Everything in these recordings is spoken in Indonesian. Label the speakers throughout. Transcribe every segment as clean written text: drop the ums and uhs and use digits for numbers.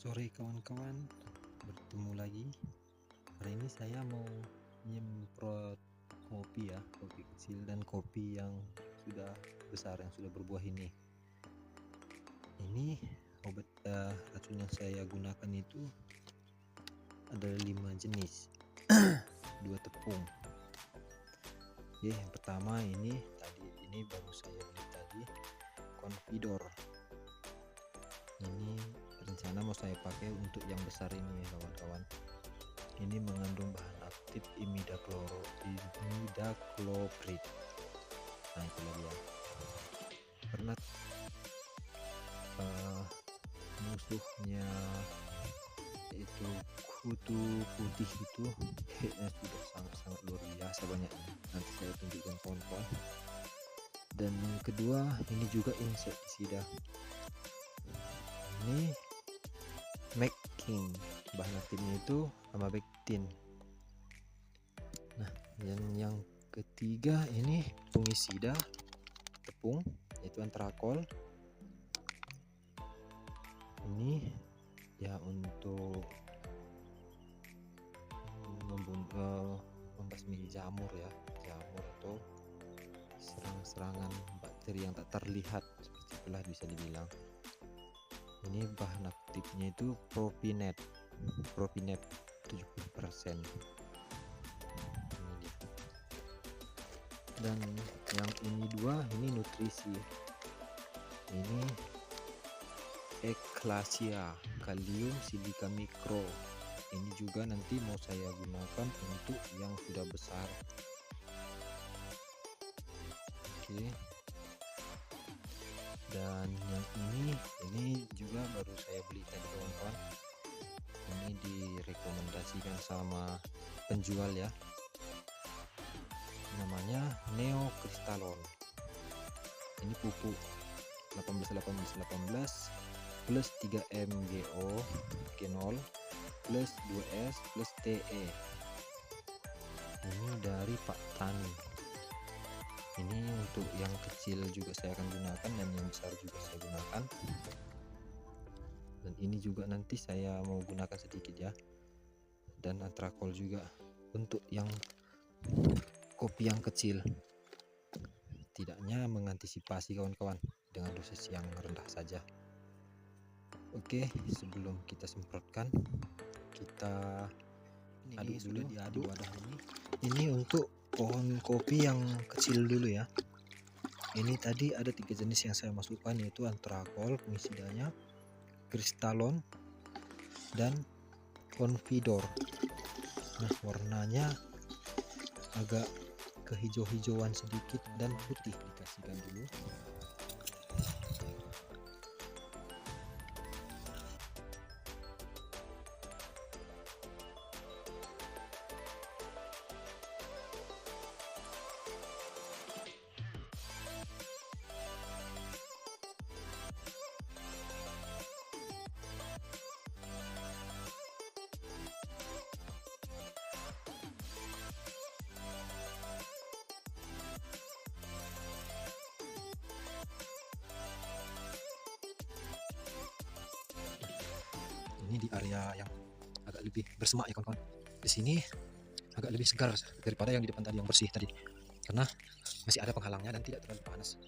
Speaker 1: Sore kawan-kawan, bertemu lagi. Hari ini saya mau nyemprot kopi ya, kopi kecil dan kopi yang sudah besar, yang sudah berbuah ini. Ini obat racun yang saya gunakan itu ada 5 jenis, 2 tepung. Oke, yang pertama ini baru saya beli tadi, Confidor. Ini rencana mau saya pakai untuk yang besar ini ya kawan-kawan. Ini mengandung bahan aktif imidacloprid. Nah itulah dia. Karena musuhnya itu kutu putih itu kayaknya sudah sangat luar biasa banyaknya. Nanti saya tunjukkan kawan-kawan. Dan yang kedua ini juga insektisida. Ini King, bahan aktifnya itu amabektin. Nah, yang ketiga ini fungisida tepung, yaitu antrakol. Ini ya untuk membasmi jamur atau serangan bakteri yang tak terlihat, seperti itulah bisa dibilang. Ini bahan aktifnya itu Propinet 70%. Ini dia. Dan yang ini dua, ini nutrisi. Ini Eclasia kalium silika mikro. Ini juga nanti mau saya gunakan untuk yang sudah besar. Oke. Dan yang ini juga baru saya beli tadi kawan-kawan. Ini direkomendasikan sama penjual ya, namanya Neocrystalon. Ini pupuk 18 plus 3 MgO G0 plus 2S plus TE. Ini dari Pak Tani. Ini untuk yang kecil juga saya akan gunakan dan yang besar juga saya gunakan. Dan ini juga nanti saya mau gunakan sedikit ya. Dan antrakol juga untuk yang kopi yang kecil. Tidaknya mengantisipasi kawan-kawan dengan dosis yang rendah saja. Oke, sebelum kita semprotkan, kita aduk dulu. Sudah diaduk wadah ini. Ini untuk pohon kopi yang kecil dulu ya. Ini tadi ada 3 jenis yang saya masukkan, yaitu antrakol, fungisidanya, Crystalon, dan Confidor. Nah, warnanya agak kehijau-hijauan sedikit dan putih. Dikasihkan dulu. Ini di area yang agak lebih bersemak ya kawan-kawan. Di sini agak lebih segar daripada yang di depan tadi yang bersih tadi, karena masih ada penghalangnya dan tidak terlalu panas.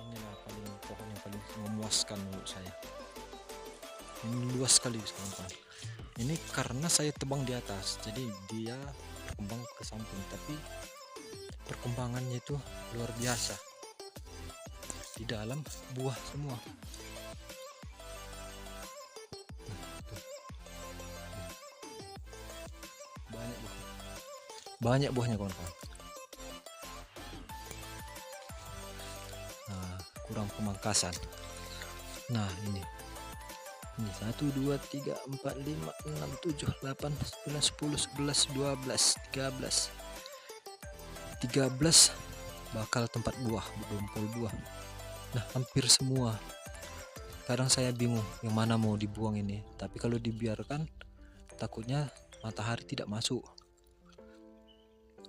Speaker 1: Inilah pohon yang paling memuaskan menurut saya. Ini luas sekali kawan-kawan. Ini karena saya tebang di atas, jadi dia berkembang ke samping, tapi perkembangannya itu luar biasa. Di dalam buah semua. Banyak buahnya kawan-kawan. Nah, kurang pemangkasan. Nah, ini Ini 1 2 3 4 5 6 7 8 9 10 11 12 13 bakal tempat buah, berkumpul buah. Nah, hampir semua. Kadang saya bingung yang mana mau dibuang ini, tapi kalau dibiarkan takutnya matahari tidak masuk.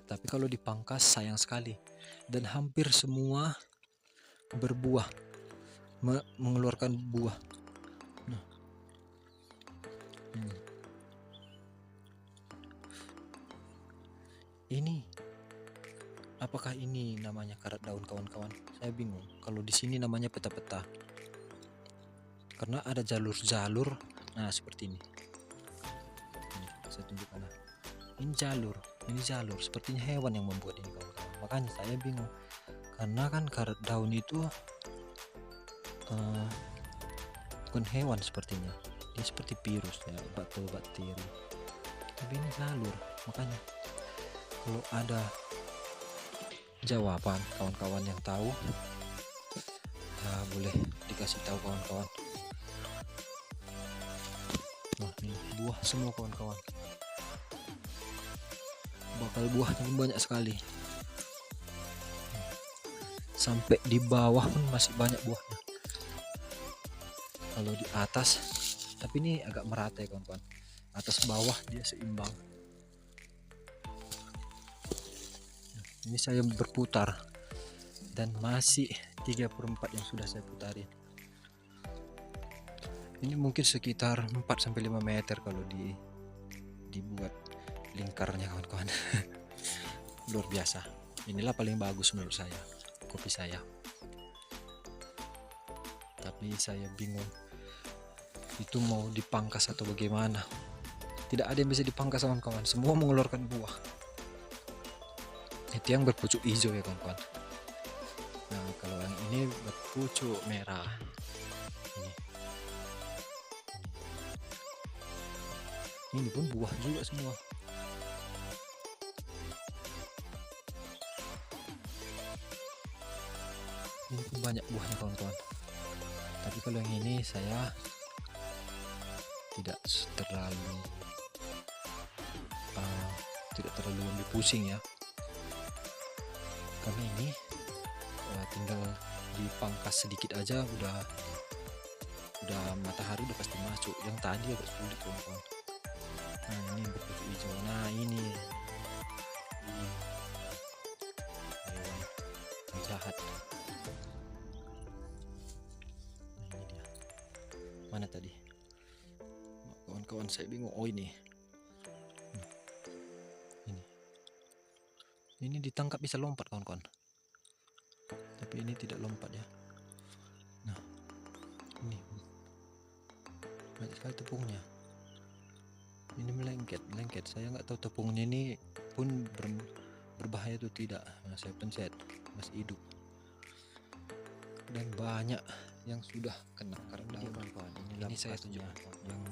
Speaker 1: Tapi kalau dipangkas sayang sekali. Dan hampir semua berbuah, mengeluarkan buah. Nah, ini apakah ini namanya karat daun, kawan-kawan? Saya bingung. Kalau di sini namanya peta-peta, karena ada jalur-jalur. Nah, seperti ini. Saya tunjukkan. Ini jalur. Sepertinya hewan yang membuat ini, kawan-kawan. Makanya saya bingung. Karena kan karat daun itu bukan hewan sepertinya. Dia seperti virus ya, bakteri. Tapi ini jalur. Makanya kalau ada jawaban kawan-kawan yang tahu, ya boleh dikasih tahu kawan-kawan. Nah, ini buah semua kawan-kawan. Bakal buahnya banyak sekali. Sampai di bawah pun masih banyak buahnya. Kalau di atas, tapi ini agak merata ya kawan-kawan. Atas bawah dia seimbang. Ini saya berputar dan masih 34 yang sudah saya putarin. Ini mungkin sekitar 4-5 meter kalau dibuat lingkarnya, kawan-kawan. Luar biasa. Inilah paling bagus menurut saya, kopi saya. Tapi saya bingung itu mau dipangkas atau bagaimana. Tidak ada yang bisa dipangkas, kawan-kawan. Semua mengeluarkan buah. Itu yang berpucuk hijau ya, kawan-kawan. Nah, kalau yang ini berpucuk merah. Ini pun buah juga semua. Ini pun banyak buahnya, kawan-kawan. Tapi kalau yang ini saya tidak terlalu ambil pusing ya. Karena ini tinggal dipangkas sedikit aja udah matahari udah pasti masuk. Yang tadi agak sulit, kawan-kawan. Nah, ini berpucuk hijau. Nah, ini hewan jahat. Nah, ini dia. Mana tadi? Kawan-kawan, saya bingung. Oh, ini. Ini ditangkap bisa lompat, kawan-kawan. Tapi ini tidak lompat ya. Nah, ini banyak sekali tepungnya. Ini melengket. Saya nggak tahu tepungnya ini pun berbahaya atau tidak. Nah, saya pencet masih hidup. Dan banyak yang sudah kena karat daun, kawan-kawan. Ini saya tunjukkan yang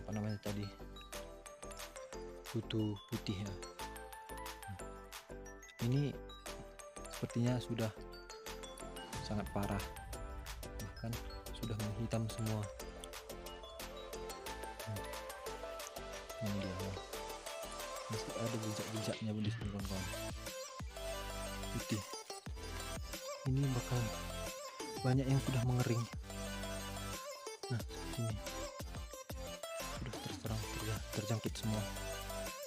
Speaker 1: apa namanya tadi, kutu putih ya. Ini sepertinya sudah sangat parah, bahkan sudah menghitam semua. Ini dia, masih ada jejak-jejaknya di sini, kawan-kawan. Putih. Ini bakal banyak yang sudah mengering. Nah, ini sudah terjangkit semua.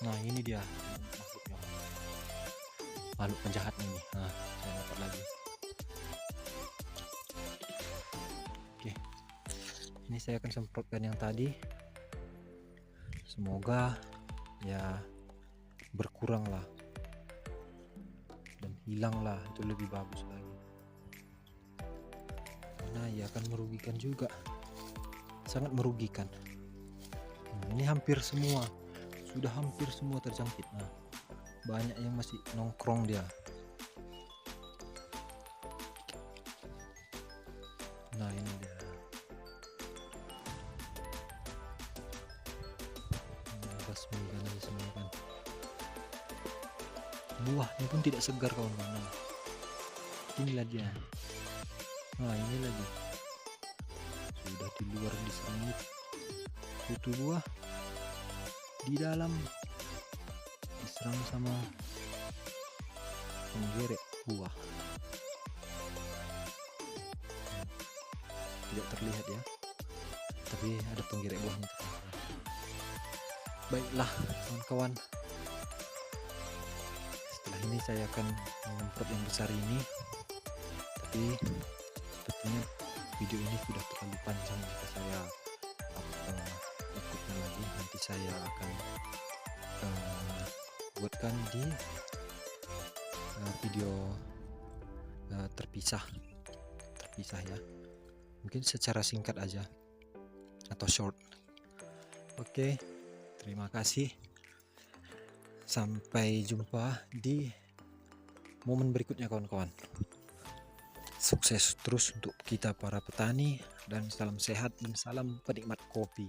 Speaker 1: Nah, ini dia makhluknya, makhluk penjahatnya ini. Nah, saya dapat lagi. Oke, ini saya akan semprotkan yang tadi. Semoga ya berkurang lah dan hilang lah, itu lebih bagus lagi. Karena ya akan merugikan juga, sangat merugikan. Ini hampir semua, sudah hampir semua terjangkit. Nah, banyak yang masih nongkrong dia. Nah, ini dia. Basmikan aja semua kan. Buahnya pun tidak segar, kawan-kawan. Inilah dia. Nah, ini lagi sudah luar disermut kutu buah, di dalam diserang sama penggerek buah. Tidak terlihat ya, tapi ada penggerek buahnya. Baiklah kawan-kawan, setelah ini saya akan menyemprot yang besar ini, tapi sepertinya video ini sudah terlalu panjang jika saya ikutnya lagi. Nanti saya akan buatkan di video terpisah ya, mungkin secara singkat aja atau short. Oke, terima kasih, sampai jumpa di momen berikutnya kawan-kawan. Sukses terus untuk kita para petani, dan salam sehat dan salam penikmat kopi.